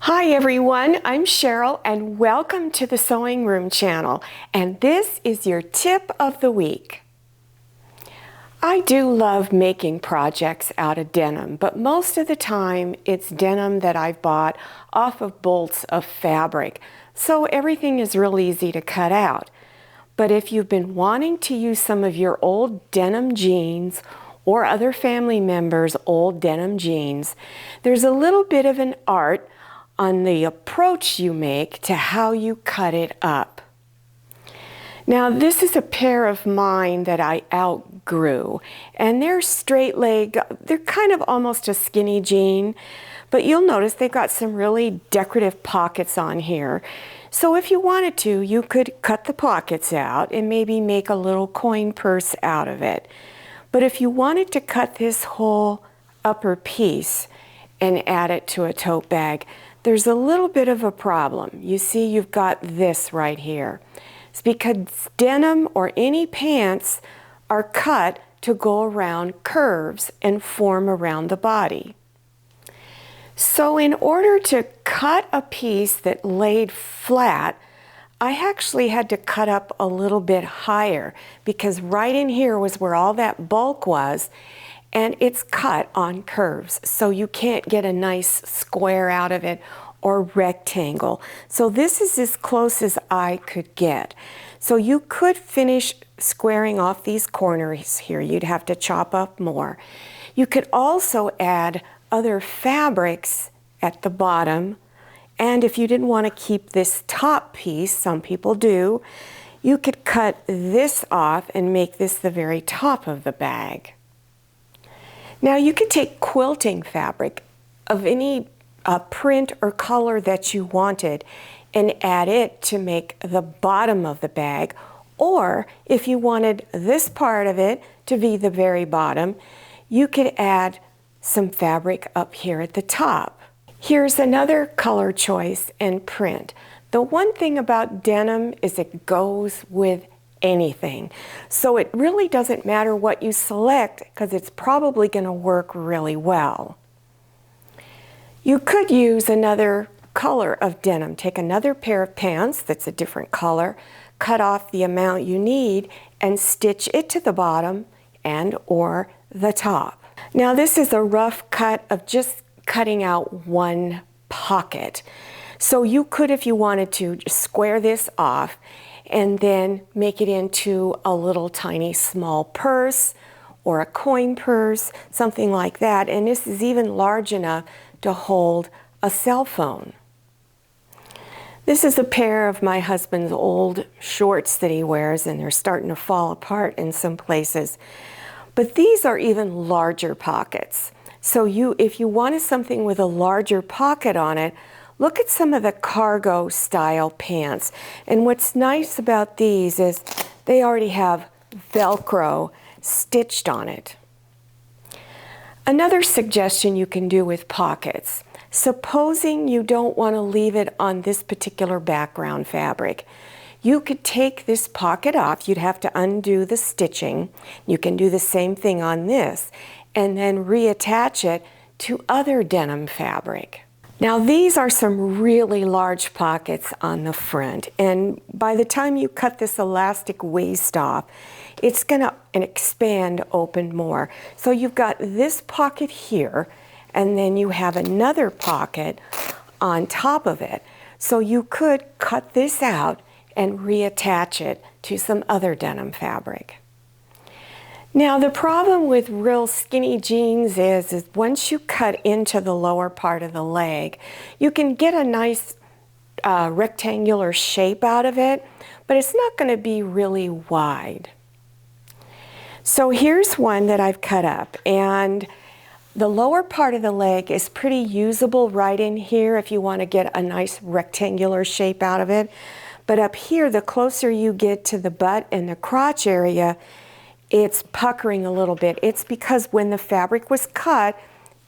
Hi everyone, I'm Cheryl and welcome to the Sewing Room channel, and this is your tip of the week. I do love making projects out of denim, but most of the time it's denim that I've bought off of bolts of fabric, so everything is real easy to cut out. But if you've been wanting to use some of your old denim jeans or other family members' old denim jeans, there's a little bit of an art on the approach you make to how you cut it up. Now this is a pair of mine that I outgrew, and they're straight leg, they're kind of almost a skinny jean, but you'll notice they've got some really decorative pockets on here. So if you wanted to, you could cut the pockets out and maybe make a little coin purse out of it. But if you wanted to cut this whole upper piece and add it to a tote bag, there's a little bit of a problem. You see, you've got this right here. It's because denim or any pants are cut to go around curves and form around the body. So in order to cut a piece that laid flat, I actually had to cut up a little bit higher because right in here was where all that bulk was, and it's cut on curves, so you can't get a nice square out of it or rectangle. So this is as close as I could get. So you could finish squaring off these corners here. You'd have to chop up more. You could also add other fabrics at the bottom, and if you didn't want to keep this top piece, some people do, you could cut this off and make this the very top of the bag. Now you could take quilting fabric of any print or color that you wanted and add it to make the bottom of the bag, or if you wanted this part of it to be the very bottom, you could add some fabric up here at the top. Here's another color choice and print. The one thing about denim is it goes with anything. So it really doesn't matter what you select because it's probably going to work really well. You could use another color of denim. Take another pair of pants that's a different color, cut off the amount you need, and stitch it to the bottom and or the top. Now this is a rough cut of just cutting out one pocket. So you could, if you wanted to, square this off and then make it into a little tiny small purse or a coin purse, something like that. And this is even large enough to hold a cell phone. This is a pair of my husband's old shorts that he wears, and they're starting to fall apart in some places. But these are even larger pockets. So if you wanted something with a larger pocket on it, look at some of the cargo style pants. And what's nice about these is they already have Velcro stitched on it. Another suggestion you can do with pockets, supposing you don't want to leave it on this particular background fabric, you could take this pocket off. You'd have to undo the stitching. You can do the same thing on this and then reattach it to other denim fabric. Now these are some really large pockets on the front, and by the time you cut this elastic waist off, it's going to expand open more. So you've got this pocket here, and then you have another pocket on top of it. So you could cut this out and reattach it to some other denim fabric. Now the problem with real skinny jeans is once you cut into the lower part of the leg, you can get a nice rectangular shape out of it, but it's not going to be really wide. So here's one that I've cut up, and the lower part of the leg is pretty usable right in here if you want to get a nice rectangular shape out of it. But up here, the closer you get to the butt and the crotch area, it's puckering a little bit. It's because when the fabric was cut,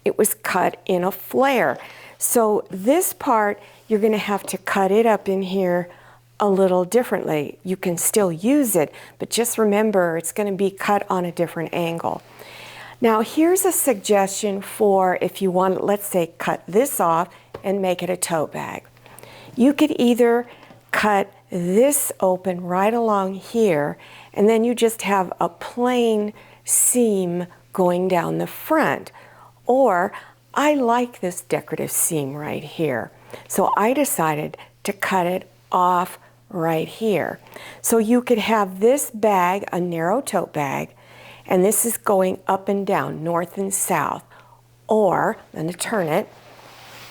it was cut in a flare. So this part, you're going to have to cut it up in here a little differently. You can still use it, but just remember it's going to be cut on a different angle. Now here's a suggestion for if you want, let's say, cut this off and make it a tote bag. You could either cut this open right along here, and then you just have a plain seam going down the front. Or I like this decorative seam right here, so I decided to cut it off right here. So you could have this bag, a narrow tote bag, and this is going up and down, north and south. Or, I'm going to turn it,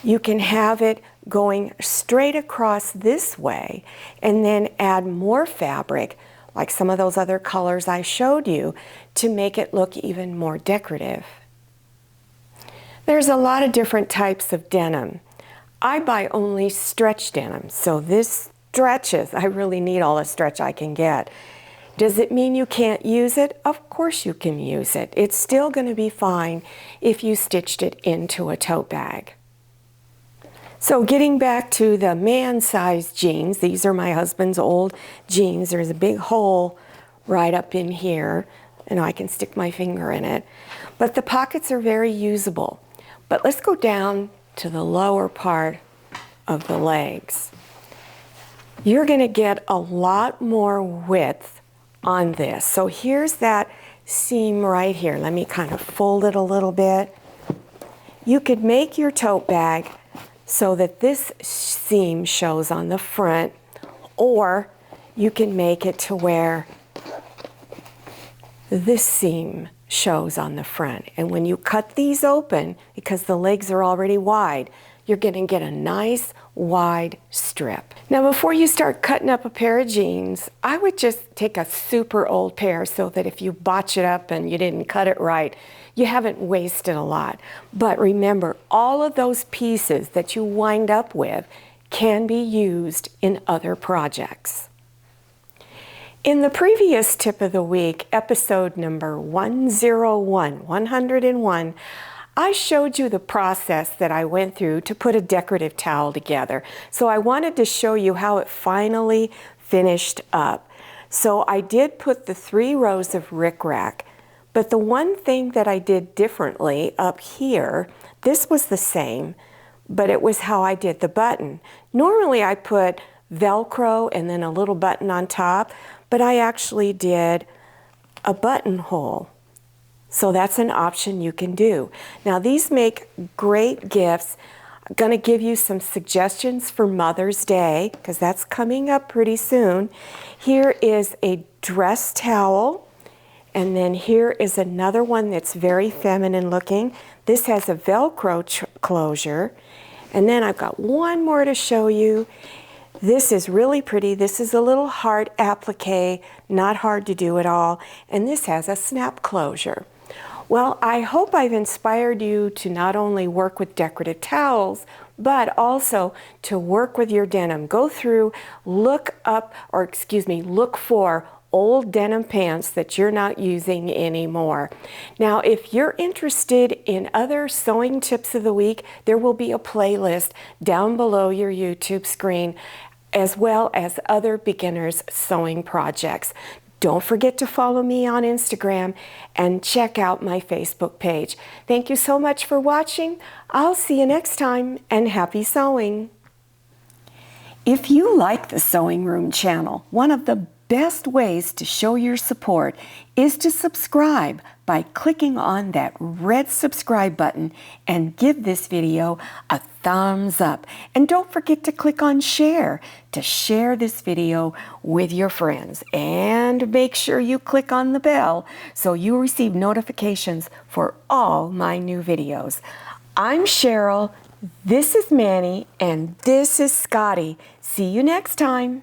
you can have it going straight across this way and then add more fabric, like some of those other colors I showed you, to make it look even more decorative. There's a lot of different types of denim. I buy only stretch denim, so this stretches. I really need all the stretch I can get. Does it mean you can't use it? Of course you can use it. It's still going to be fine if you stitched it into a tote bag. So getting back to the man-sized jeans, these are my husband's old jeans. There's a big hole right up in here, and I can stick my finger in it. But the pockets are very usable. But let's go down to the lower part of the legs. You're going to get a lot more width on this. So here's that seam right here. Let me kind of fold it a little bit. You could make your tote bag so that this seam shows on the front, or you can make it to where this seam shows on the front. And when you cut these open, because the legs are already wide, you're going to get a nice wide strip. Now before you start cutting up a pair of jeans, I would just take a super old pair so that if you botch it up and you didn't cut it right, you haven't wasted a lot. But remember, all of those pieces that you wind up with can be used in other projects. In the previous tip of the week, episode number 101, I showed you the process that I went through to put a decorative towel together. So I wanted to show you how it finally finished up. So I did put the 3 rows of rickrack, but the one thing that I did differently up here, this was the same, but it was how I did the button. Normally I put Velcro and then a little button on top, but I actually did a buttonhole. So that's an option you can do. Now these make great gifts. I'm going to give you some suggestions for Mother's Day, because that's coming up pretty soon. Here is a dress towel, and then here is another one that's very feminine looking. This has a Velcro closure, and then I've got one more to show you. This is really pretty. This is a little heart applique, not hard to do at all, and this has a snap closure. Well, I hope I've inspired you to not only work with decorative towels, but also to work with your denim. Go through, look for old denim pants that you're not using anymore. Now, if you're interested in other sewing tips of the week, there will be a playlist down below your YouTube screen, as well as other beginners sewing projects. Don't forget to follow me on Instagram and check out my Facebook page. Thank you so much for watching. I'll see you next time, and happy sewing. If you like the Sewing Room channel, one of the best ways to show your support is to subscribe by clicking on that red subscribe button and give this video a thumbs up. And don't forget to click on share to share this video with your friends. And make sure you click on the bell so you receive notifications for all my new videos. I'm Cheryl, this is Manny, and this is Scotty. See you next time.